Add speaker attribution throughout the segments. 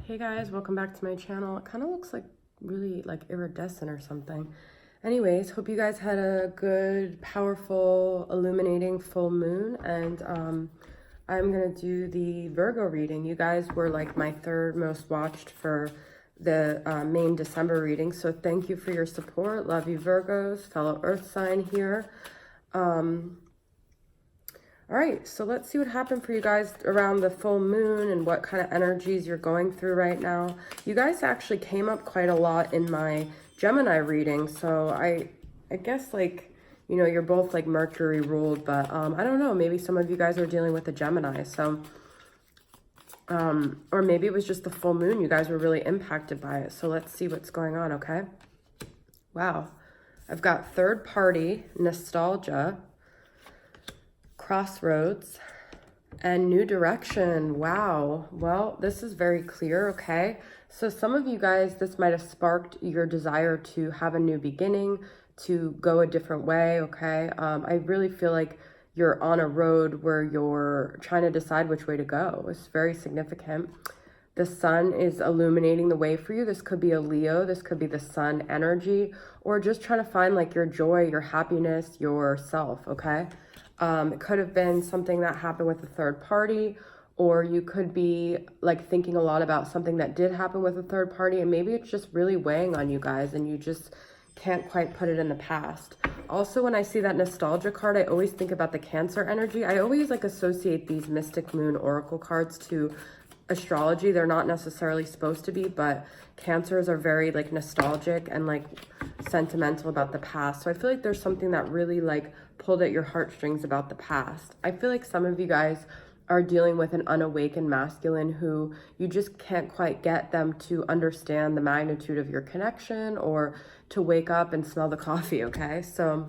Speaker 1: Hey guys, welcome back to my channel. It kind of looks like really like iridescent or something. Anyways, hope you guys had a good, powerful, illuminating full moon, and I'm gonna do the Virgo reading. You guys were like my third most watched for the main December reading, so thank you for your support. Love you, Virgos, fellow Earth sign here. All right, so let's see what happened for you guys around the full moon and what kind of energies you're going through right now. You guys actually came up quite a lot in my Gemini reading, so I guess, like, you know, you're both like Mercury ruled, but I don't know, maybe some of you guys are dealing with a Gemini, so or maybe it was just the full moon. You guys were really impacted by it. So let's see what's going on, okay? Wow. I've got third party, nostalgia, crossroads, and new direction. Wow. Well, this is very clear, okay? So some of you guys, this might have sparked your desire to have a new beginning, to go a different way, okay? I really feel like you're on a road where you're trying to decide which way to go. It's very significant. The sun is illuminating the way for you. This could be a Leo. This could be the sun energy, or just trying to find like your joy, your happiness, yourself, okay? It could have been something that happened with a third party, or you could be like thinking a lot about something that did happen with a third party, and maybe it's just really weighing on you guys and you just can't quite put it in the past. Also, when I see that nostalgia card, I always think about the Cancer energy. I always like associate these Mystic Moon Oracle cards to astrology. They're not necessarily supposed to be, but Cancers are very like nostalgic and like sentimental about the past. So I feel like there's something that really like pulled at your heartstrings about the past. I feel like some of you guys are dealing with an unawakened masculine who you just can't quite get them to understand the magnitude of your connection, or to wake up and smell the coffee, okay? So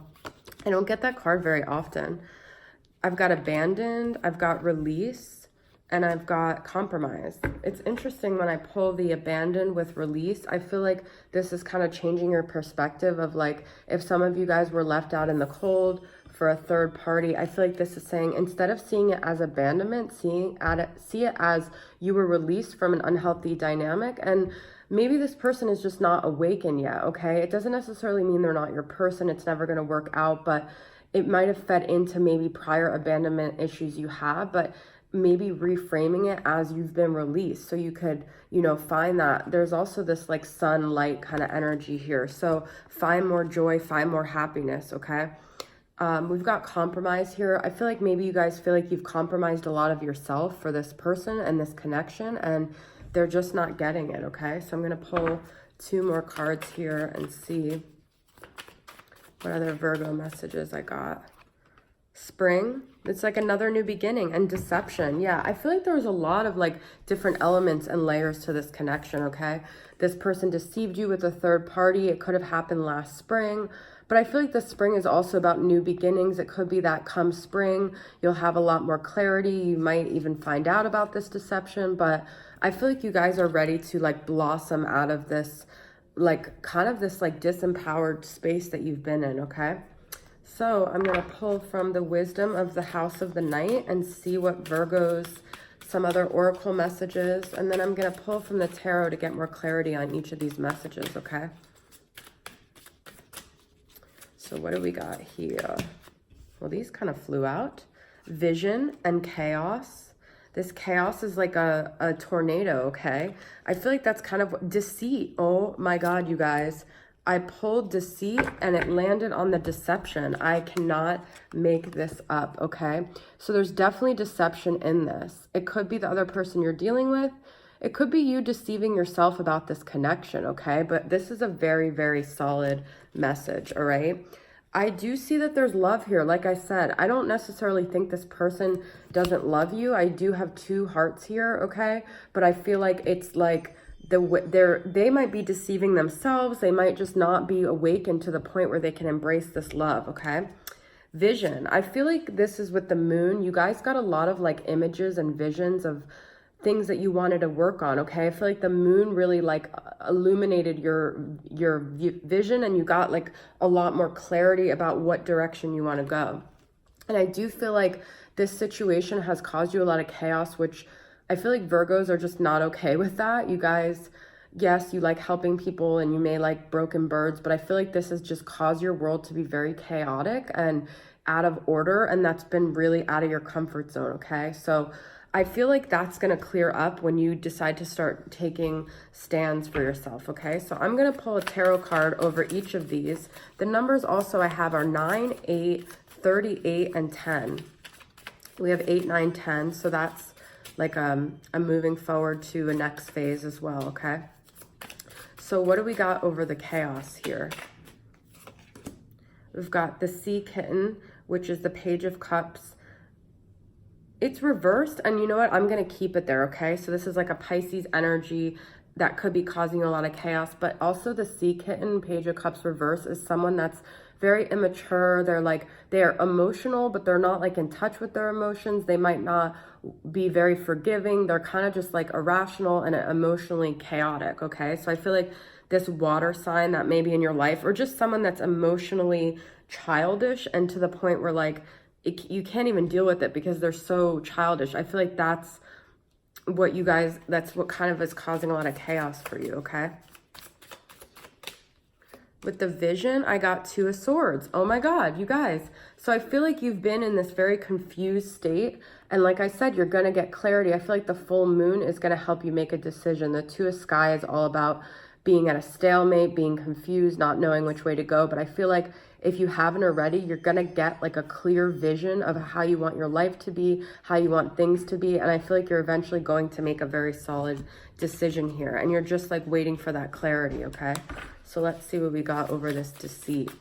Speaker 1: I don't get that card very often. I've got abandoned, I've got release, and I've got compromise. It's interesting when I pull the abandoned with release, I feel like this is kind of changing your perspective of like, if some of you guys were left out in the cold for a third party, I feel like this is saying, instead of seeing it as abandonment, see it as you were released from an unhealthy dynamic, and maybe this person is just not awakened yet, okay? It doesn't necessarily mean they're not your person. It's never going to work out, but it might have fed into maybe prior abandonment issues you have, but maybe reframing it as you've been released, so you could, you know, find that there's also this like sunlight kind of energy here. So find more joy, find more happiness, okay? We've got compromise here. I feel like maybe you guys feel like you've compromised a lot of yourself for this person and this connection, and they're just not getting it, okay? So I'm going to pull two more cards here and see what other Virgo messages I got. Spring, it's like another new beginning, and deception. Yeah, I feel like there was a lot of like different elements and layers to this connection, okay? This person deceived you with a third party. It could have happened last spring, but I feel like the spring is also about new beginnings. It could be that come spring, you'll have a lot more clarity. You might even find out about this deception, but I feel like you guys are ready to like blossom out of this, like kind of this like disempowered space that you've been in, okay? So I'm going to pull from the wisdom of the house of the night and see what Virgos, some other oracle messages, and then I'm going to pull from the tarot to get more clarity on each of these messages, okay? So what do we got here? Well, these kind of flew out. Vision and chaos. This chaos is like a tornado, okay? I feel like that's kind of deceit. Oh my God, you guys. I pulled deceit and it landed on the deception. I cannot make this up, okay? So there's definitely deception in this. It could be the other person you're dealing with. It could be you deceiving yourself about this connection, okay? But this is a very, very solid message, all right? I do see that there's love here. Like I said, I don't necessarily think this person doesn't love you. I do have two hearts here, okay? But I feel like it's like they might be deceiving themselves. They might just not be awakened to the point where they can embrace this love, okay? Vision. I feel like this is with the moon. You guys got a lot of like images and visions of things that you wanted to work on, okay? I feel like the moon really like illuminated your vision, and you got like a lot more clarity about what direction you want to go. And I do feel like this situation has caused you a lot of chaos, which I feel like Virgos are just not okay with that. You guys, yes, you like helping people and you may like broken birds, but I feel like this has just caused your world to be very chaotic and out of order, and that's been really out of your comfort zone, okay? So I feel like that's going to clear up when you decide to start taking stands for yourself, okay? So I'm going to pull a tarot card over each of these. The numbers also I have are 9, 8, 38, and 10. We have 8, 9, 10, so that's like I'm moving forward to a next phase as well, okay? So what do we got over the chaos here? We've got the Sea Kitten, which is the Page of Cups. It's reversed, and you know what? I'm going to keep it there, okay? So this is like a Pisces energy that could be causing a lot of chaos, but also the Sea Kitten, Page of Cups reverse, is someone that's very immature. They're emotional, but they're not like in touch with their emotions. They might not be very forgiving. They're kind of just like irrational and emotionally chaotic, okay? So I feel like this water sign that may be in your life, or just someone that's emotionally childish and to the point where like you can't even deal with it because they're so childish. I feel like that's what kind of is causing a lot of chaos for you, okay? With the Vision, I got 2 of Swords. Oh my God, you guys. So I feel like you've been in this very confused state. And like I said, you're going to get clarity. I feel like the full moon is going to help you make a decision. The 2 of Sky is all about being at a stalemate, being confused, not knowing which way to go. But I feel like if you haven't already, you're going to get like a clear vision of how you want your life to be, how you want things to be. And I feel like you're eventually going to make a very solid decision here. And you're just like waiting for that clarity, okay? So let's see what we got over this deceit.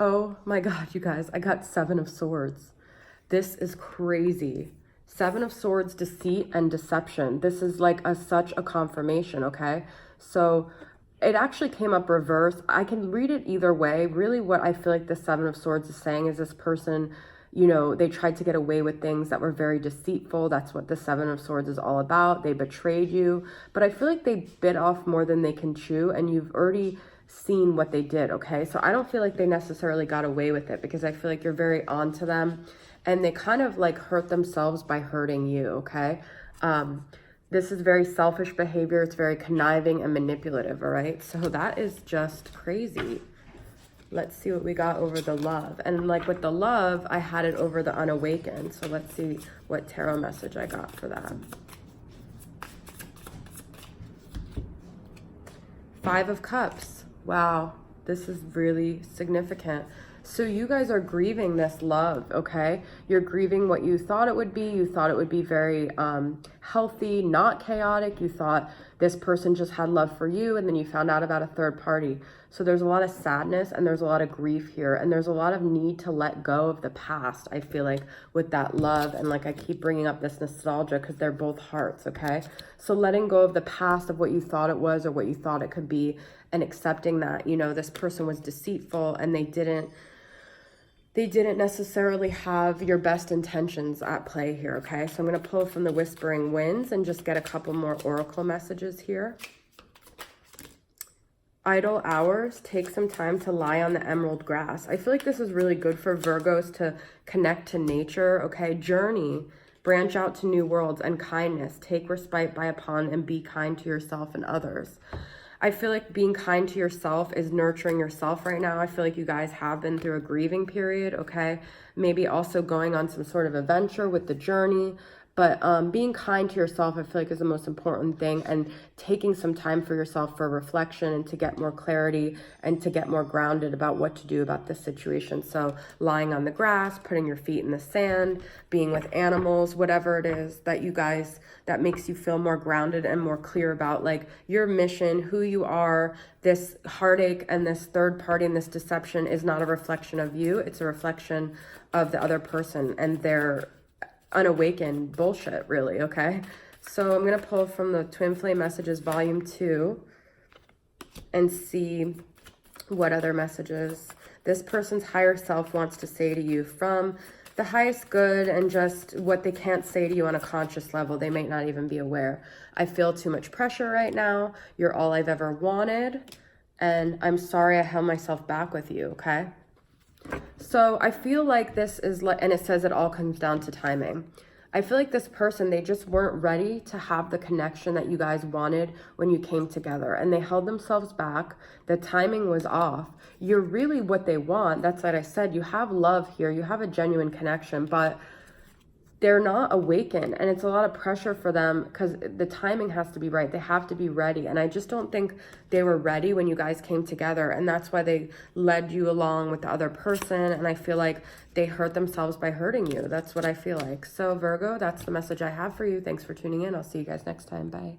Speaker 1: Oh my God, you guys, I got 7 of Swords. This is crazy. 7 of Swords, deceit and deception. This is like such a confirmation, okay? So it actually came up reverse. I can read it either way. Really what I feel like the 7 of Swords is saying is this person, you know, they tried to get away with things that were very deceitful. That's what the 7 of Swords is all about. They betrayed you. But I feel like they bit off more than they can chew, and you've already seen what they did, okay? So I don't feel like they necessarily got away with it, because I feel like you're very onto them, and they kind of like hurt themselves by hurting you, okay? This is very selfish behavior. It's very conniving and manipulative, all right? So that is just crazy. Let's see what we got over the Love. And like with the Love, I had it over the Unawakened. So let's see what tarot message I got for that. 5 of Cups. Wow, this is really significant. So you guys are grieving this love, okay? You're grieving what you thought it would be. You thought it would be very healthy, not chaotic. You thought this person just had love for you, and then you found out about a third party. So there's a lot of sadness and there's a lot of grief here, and there's a lot of need to let go of the past, I feel like, with that love. And like I keep bringing up this nostalgia because they're both hearts, okay? So letting go of the past, of what you thought it was or what you thought it could be, and accepting that, you know, this person was deceitful and they didn't necessarily have your best intentions at play here, okay? So I'm going to pull from the Whispering Winds and just get a couple more oracle messages here. Idle hours, take some time to lie on the emerald grass. I feel like this is really good for Virgos to connect to nature, okay? Journey, branch out to new worlds, and kindness. Take respite by a pond and be kind to yourself and others. I feel like being kind to yourself is nurturing yourself right now. I feel like you guys have been through a grieving period, okay? Maybe also going on some sort of adventure with the journey. But being kind to yourself, I feel like, is the most important thing, and taking some time for yourself for reflection and to get more clarity and to get more grounded about what to do about this situation. So lying on the grass, putting your feet in the sand, being with animals, whatever it is that you guys, that makes you feel more grounded and more clear about like your mission, who you are. This heartache and this third party and this deception is not a reflection of you. It's a reflection of the other person and their unawakened bullshit, really, okay? So I'm going to pull from the Twin Flame Messages Volume 2 and see what other messages this person's higher self wants to say to you from the highest good, and just what they can't say to you on a conscious level. They might not even be aware. I feel too much pressure right now. You're all I've ever wanted. And I'm sorry I held myself back with you, okay? So I feel like this is like, and it says it all comes down to timing. I feel like this person, they just weren't ready to have the connection that you guys wanted when you came together, and they held themselves back. The timing was off. You're really what they want. That's what I said. You have love here. You have a genuine connection, but they're not awakened, and it's a lot of pressure for them because the timing has to be right. They have to be ready, and I just don't think they were ready when you guys came together, and that's why they led you along with the other person, and I feel like they hurt themselves by hurting you. That's what I feel like. So Virgo, that's the message I have for you. Thanks for tuning in. I'll see you guys next time. Bye.